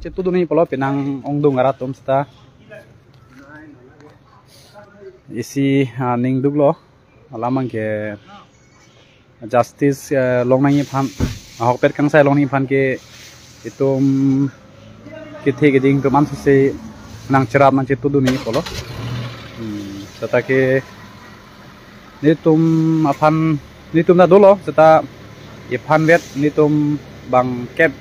cetu duni polo pinang ongdung aratum sta isi ning duglo alamang ke justice longnai phan hokpet kangsai longnai phan ke itum kithe geding to man se nang cerap man cetu duni polo sata ke nitum aphan nitum da dolo sata iphan vet nitum bang kep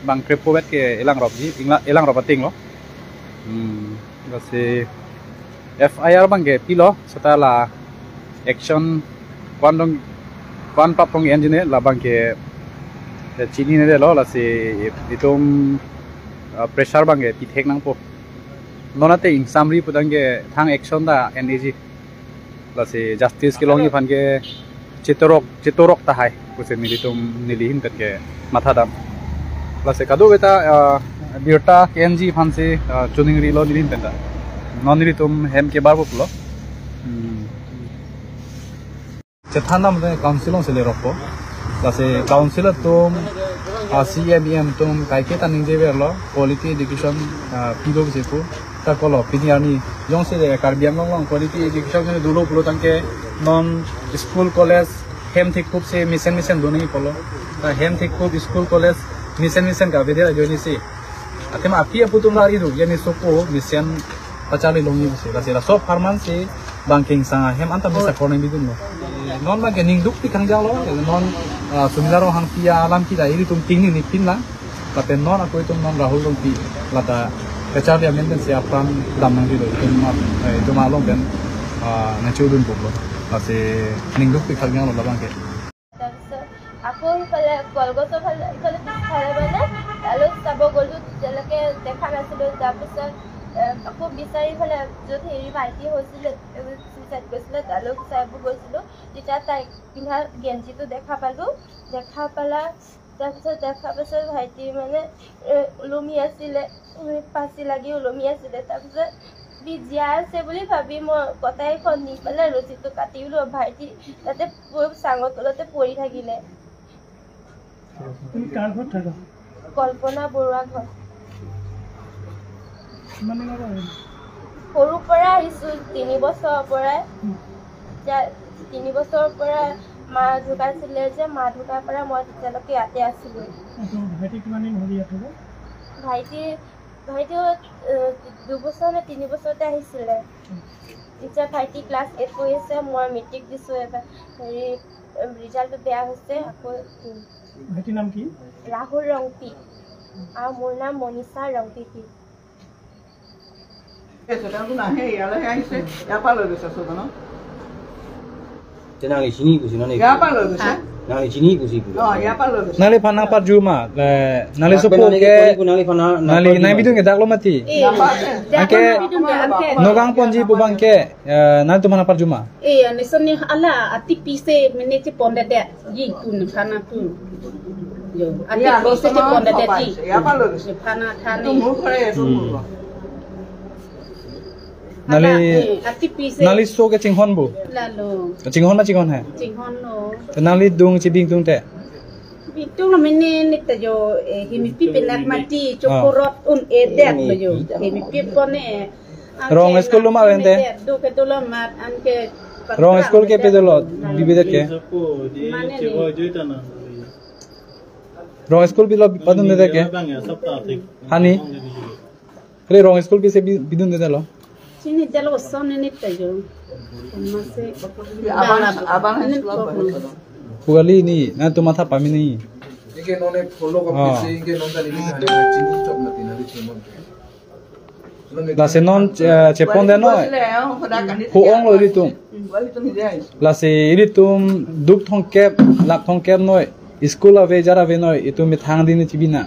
bang krepo vet ke elang rob ji elang rob ting lo kasi FIR bang ke pilo setelah action kwan papong engineer la bang ke chini ne lo la si itum pressure bang ke pithek nang po nonate in summary pudang ke thang action da NAG la si justice ke longi phan ke citorok ta hai kuse militum nilihin ke matha dam la se kadu beta birta KNG phan se chuning ri lo nilin tenda noniri tum hem ke barbo pulo cethana mde councilong se le rokpo la se councilor tum CMEM tum kai ke taning je lo quality education pido se ko ta kolo piniani yong se karbiam long quality education ne dulo pulo tangke non school college hem thik kup se mission doni polo ta hem thik kup school college mission ka vedera joini se atem api aputum lari du yani sopo mission pacali longi se la se la so farman se banking sang hem anta bisa korne bidun no non ma gening duk ti kangjang lo non sumilaro hang pia alam ki dai tum ting ni pin la tapi non aku itu non rahul dong pi lata pacali amenden se apram dam nang dido itu ma long ben na chudun poklo la se ning duk ti kangjang lo labang ke aku kale kolgoto kale khare bana alo sabo goldu jelake dekha nasilo tapisa aku bisari kale jodi heri bhaiti hoisile suicide goisile alo sabo goisilo jeta tai pinha genji to dekha pala tapisa dekha pasa bhaiti mane ulumi asile pasi lagi ulumi asile tapisa বিজিয়াৰ সে বুলি ভাবি মই কথাই খনি পেলে ৰচিটো কাটিলো ভাইটি তাতে সাংগত তলতে পৰি থাকিলে তুমি কাৰ ঘৰত থাকা কল্পনা বৰুৱা ঘৰ মানে সৰু পৰা আহিছো 3 বছৰৰ পৰা 3 বছৰৰ পৰা মা ঢুকাইছিলে যে মা ঢুকাৰ পৰা মই তেতিয়ালৈকে ইয়াতে আছিলো ভাইটি কিমান দিন হলি ইয়াতে ভাইটি 2 বছৰ নে 3 বছৰতে আহিছিলে এতিয়া ভাইটি ক্লাছ 8 পঢ়ি আছে মই মেট্ৰিক দিছো এবাৰ হেৰি ৰিজাল্ট বেয়া হৈছে আকৌ ভাইটিৰ নাম কি ৰাহুল ৰংপি আৰু মোৰ নাম মনিষা ৰংপি এছটাটো নাহে ইয়ালৈ আহিছে ইয়াৰ পৰা লৈ গৈছে সদন tenang di sini kusi nani ইয়াৰ পৰা লৈ গৈছে nang di sini kusi ku ইয়াৰ পৰা লৈ গৈছে nali phanang par juma nali sopo ke nali phana nali nai bidung ke daklo mati ake nogang ponji pubang ke nali tumana par juma nisoni ala ati pise menece ponda de yi kun phana tu yo ati pise te ponda de ti ইয়াৰ পৰা লৈ গৈছে phana তো thani মোৰ ঘৰে এটো মোৰ ati pise nali so ke chinghon bu lalo chinghon na chinghon hai jinghon no nali dung chibing dung te itu lo mene nita yo himi pipi nak mati chokorot un edet lo yo himi pipi kone rong school lo ma wente do ke to lo mat anke rong school ke pedolo bibede ke rong school bilo padun de ke hani kale rong school bi se bidun de lo sini jalo sonne nita yo mase abang pugali ni na tu matha pami ni Ike none follow ko pise ike non tali ni chini chop na tinari chimon la se non chepon de no hu ong lo ritum la se ritum duk thong kep lak thong kep noi school ave jara ve noi itu mi thang din chibina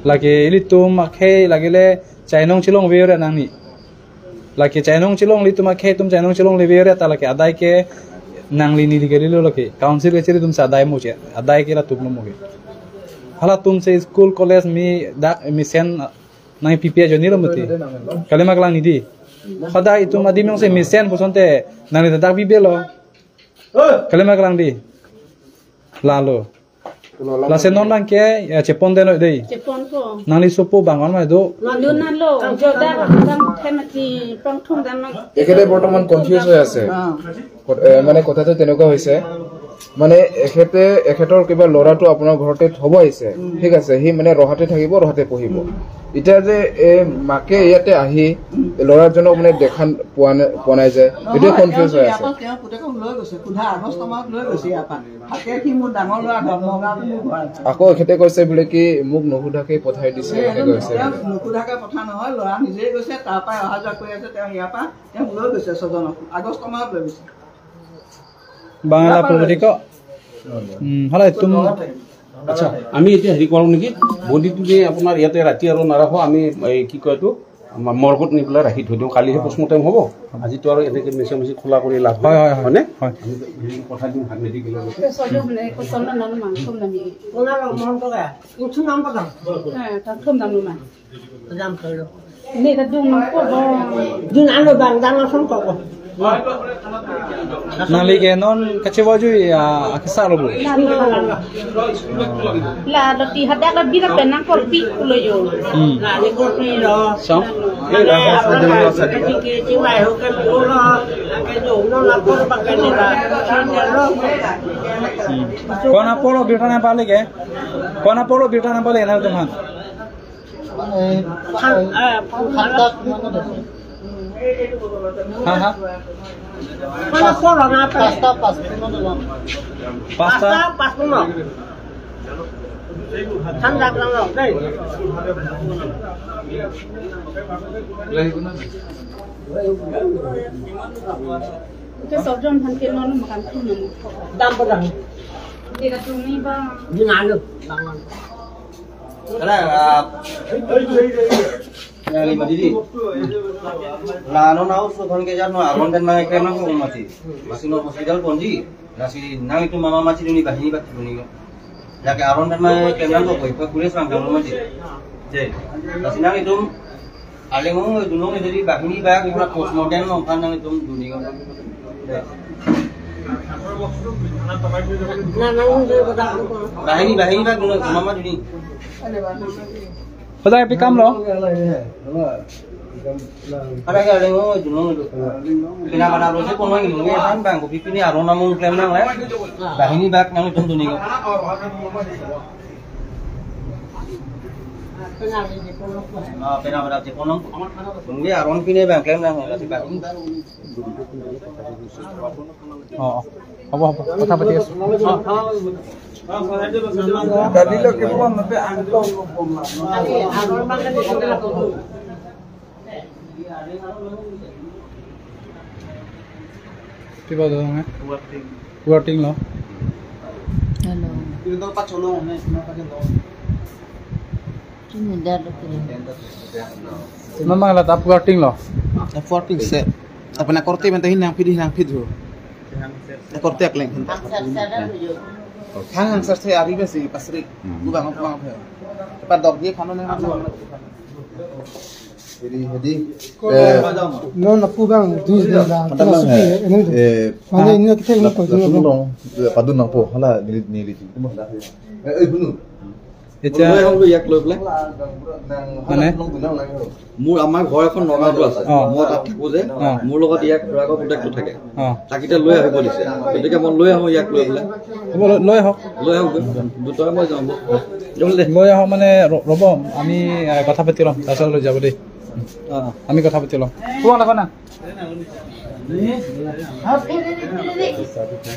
lage ritum akhe lagele chainong chilong ve re nang ni lage chainong chilong ritum akhe tum chainong chilong le ve re ta lage adai ke nangli ni digeli lo lake council ke chiri tum sa adai mo che adai ke la tum mo ge hala tum se school college mi dak mi sen nai PPA jo ni lo mati kale maglang ni di khada itu madi mong se mi sen posonte nani dak bi belo kale maglang di la lo lase non lang ke chepon de no dei Jepon ko. nali sopo bangon ma do Nandun na lo. Joda bang themati pang thum dan ma. এখেতে বৰ্তমান কনফিউজ হৈ আছে মানে কথাটো তেনেকুৱা হৈছে মানে এখেতৰ কিবা ল'ৰাটো আপোনাৰ ঘৰতে থব আহিছে ঠিক আছে সি মানে ৰহাতে থাকিব ৰহাতে পঢ়িব এতিয়া যে মাকে ইয়াতে আহি ল'ৰাজনক মানে দেখা পোৱা নাই যে এইটো কনফিউজ হৈ আছে তেওঁ পুতেকক লৈ গৈছে 15 আগষ্ট মাহত লৈ গৈছে ইয়াপা থাকে কি মোৰ ডাঙৰ ল'ৰা ধৰ্মগাঁৱত মোৰ ঘৰ আছে আকৌ এখেতে কৈছে বোলে কি মোক নুসুধাকে পঠাই দিছে এনেকৈ কৈছে নুসুধাকে পঠা নহয় ল'ৰা নিজেই গৈছে তাৰ পৰা অহা যোৱা কৰি আছে তেওঁ ইয়াপা তেওঁ লৈ গৈছে ছজনক আগষ্ট মাহত লৈ গৈছে Bangla polity ko hala tum আচ্ছা আমি এতিয়া হেৰি কৰোঁ নেকি বডিটো যে আপোনাৰ ইয়াতে ৰাতি আৰু নাৰাখো আমি কি কয় এইটো মৰ্গত নি পেলাই ৰাখি থৈ দিওঁ কালিহে পোষ্টমৰ্টেম হ'ব আজিতো আৰু এনেকৈ মেচিন খোলা কৰি লাভ হয় হয়নে পঠাই দিম মেডিকেলৰ Sojo ne ko sonna nanu ma thum na mi. কোনা মন কৰে কিছু নাম পাতাম Ta thum nanu ma. নাম কৰো Ne ta dung ko bo. দিন আনো বাং ডাঙৰ ফোন কৰব nali ke non kachewa ju akisa lo bu La lo ti hada la bi la pena ko pi lo yo. là đi con đi rồi sao cái chiếc này không cái mũ nó cái đủ nó là con bằng cái này là kon apolo beta na pale ke kon apolo beta na pale na tuman ha ha nó có là na pasta pasta pasta nó tham gia làm rồi đây Ke sojo han ke non ma kan thum nanu. đam vào rằng Ne ta dung ni ba. đi ăn được cái này là lima đi là nó nấu số con cái nó à con cái này cái nó không mà thì masih nó hospital pun gì là si nang itu mama masih dunia bahini bat dunia là cái aron kan mai cái nó có kulis mang kalau masih jadi là si nang itu ale ngomong itu nong jadi bahini bah kita postmodern nong kan nang itu dunia na na uống được đam bahini bah dunia mama dunia Padahal api kam lo ada cái ale ngomong itu nong itu kenapa nak proses pun lagi nong kan bang kopi ini aron namung klaim nang lah bahini bah nang itu dunia pena pada Jepun kemudian aron pine bang klaim nang lah si bahini oh apa kata pati tadi lo ke buang nanti angkau tiba dong eh working lo memang lah tap working lo F14 set. Apa nak korte mentah hinang pidh. Nak korte akleng. Hang sar se ari besi pasrik. Bang. Cepat dok dia kono nang. Jadi No na pu bang du la. Mana ini kita ini ko padun nang po hala nili. Bunu. এতিয়া ইয়াক লৈ পেলাই মানে মোৰ আমাৰ ঘৰ এখন নগাঁৱতো আছে মই তাত থাকো যে মোৰ লগত ইয়াক ৰাগৰ কণ্টেক্টটো থাকে তাকিটা লৈ আহিব দিছে গতিকে মই লৈ আহো ইয়াক লৈ পেলাই লৈ আহক দুটাই মই যাম লৈ আহক মানে ৰ'ব আমি কথা পাতি ল'ম তাৰপিছত লৈ যাব দেই আমি কথা পাতি ল'ম কোৱা লাগা না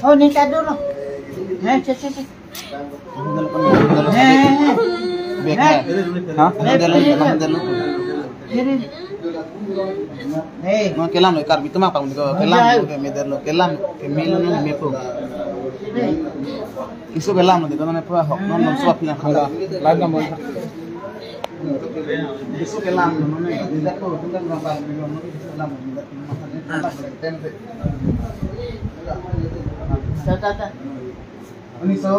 oh ni tak dulu cek Hey, mau kelam lo karbi tuma pang ko kelam ke meder lo kelam ke mil no me ko. Isu kelam lo de mana pa hok non suap na khala. Line নাম Isu kelam no ne de ko tungan ba kelam Tata. Ini so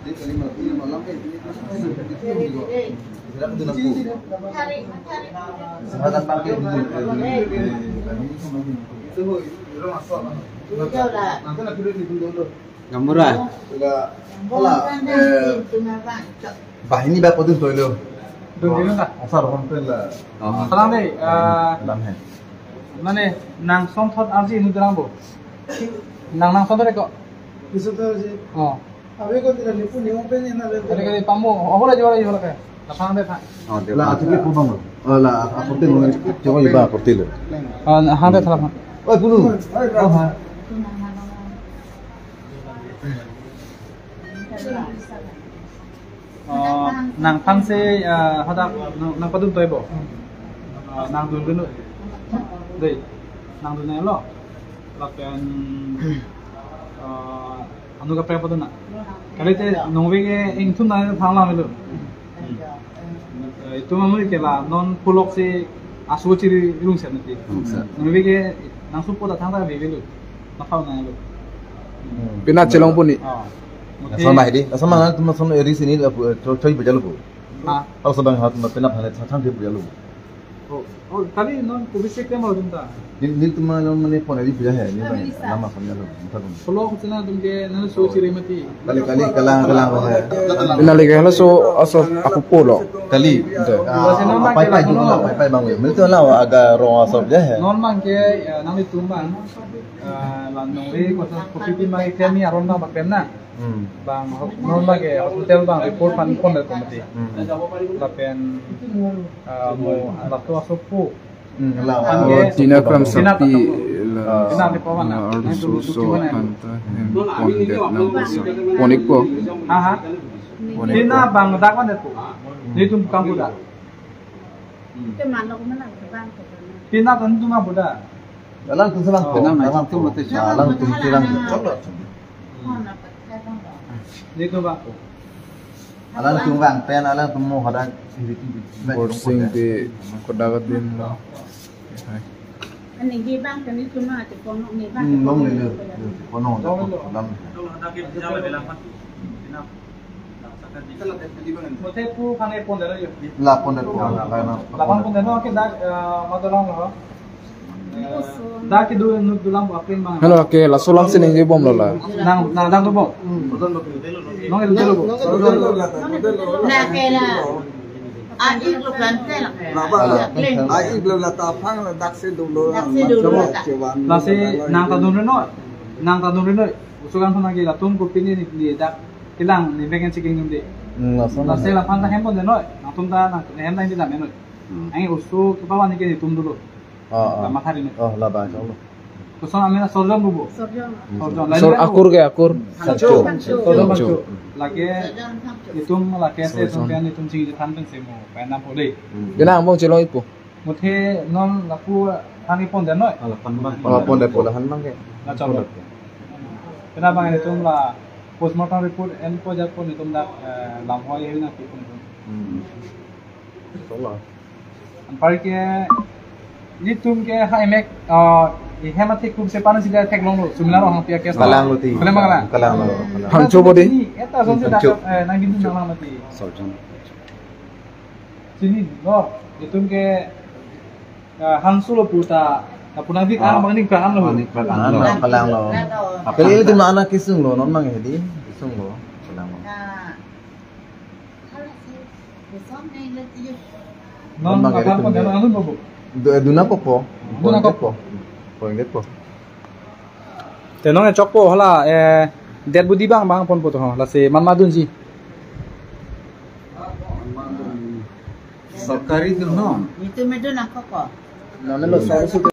di kelima ini malam ke tidak betul aku sahabat pakai itu masuk nanti nak dulu Gamura. বাহিনী বা কদিন ধৰিলেও Dulu enggak? আচাৰ সন্তেলা Salam deh. Mana nang song thot arji nu terang bo. Nang song kok. কিছু তো যে Oh. আমি কোন দিন লিপু নিও পেন না রে Ada kali pamu. Oh lah jual jual kayak. Lapang deh pak. লা আজকে কোন লা আপতে নয় জমা ইবা করতেলে Hang deh salam. ওই পুনু Oh ha. Nang pang se hadak nang padun toy bo. Nang dun dun. Deh. Nang dun lo. Lapen anu ka pre padun na. Kali te nongwe ke ing thun na phang la melu. Itu mamuri ke la non pulok se asu chiri ilung se nati. Nongwe ke nang supo da thang da be belu. Na phang na lo. Pinat celong pun ni. sama ini sama kan cuma sama eri sini coy berjalan bu Ah. kalau sedang hat pena phane thang dia berjalan Oh, kali non kubisi ke mau junta. ini cuma non mene phone eri berjalan ini nama samnya lo Pulok cina tumke nana su chiri mati. kali kalang Pinat lagi halo so aso aku polo. kali pai juga pai bang ya itu lah agak rong asap je Non mang ke nang itu mang. Lan nongwe kopi mai kami aron na bakpem na. Bang non bage hotel bang report pan kon da komati. Lapen mo anak tu asupu. Tina kram sapi Ina ni pawan na. so kanta pondet nang basa. Ponik po. Ha. Ina bang da kon da tu. Ni tum kang buda. Cái màn nó cũng là cái ban của Tina tan tu ma buda. dalam tu selang ko dalam tu dalam tu selang Ni tu bang. alang tu bang pen alang tu mo hada Borsing di kodagat din lo. anh này đi ban cái này chúng nó chỉ còn này ban nong ni le kono dalam Mote pu khane pon da yo. la pon ko kana Lapan pon da no ke da madolong lo. Da ki du nu dulang apin bang. Halo ke la solam sini ngi bom lola. Nang dang tu bo. Nong el delo bo. là cái là anh ít lúc lần thế là ai iblo la ta phang la dak se dum lo La se nang ta dun no. Nang ta dun no. Usugan thona ki la tum ko pini ni da kilang ni begen chiking ni de. La se la phang ta hem pon da no. Nang tum da nang hem da ni da me no. Ai usu ki pawan ni ke ni tum dulu. La mathari no. oh la ba Allah Kuson amena sorjom bubu. sorjong Sor akur ke akur. Sorjom bancu. Lagi itum lagi se itum kan itum sing than teng semu. Pena pole. Gina ambong celong ipu. Muthe non laku thani pon den noi. oh pon de polahan mang ke Na chalo. Kena bang itum la postmortem report en ko ja pon itum da lam hoi hina ki pon. Allah An par ke itum ke ha emek hematik kum se panas sida tek long lo sumila ro hang pia ke kalang lo ti kalang lo Hancho bodi. Eta sonse da nang gindu nang mati. Sini no itum ke hangsulo puta napunavik ang bangning kaan lo. kalang lo apa ini tu anak kisung lo non mang hedi kisung lo kalang lo Non akan pon dan anun bobo. duna popo Duna popo. poinget po Tenong chok po hala dead budi bang pon po to la se manmadun ji. सरकारी तो ना itu medon apa kok ना ना लो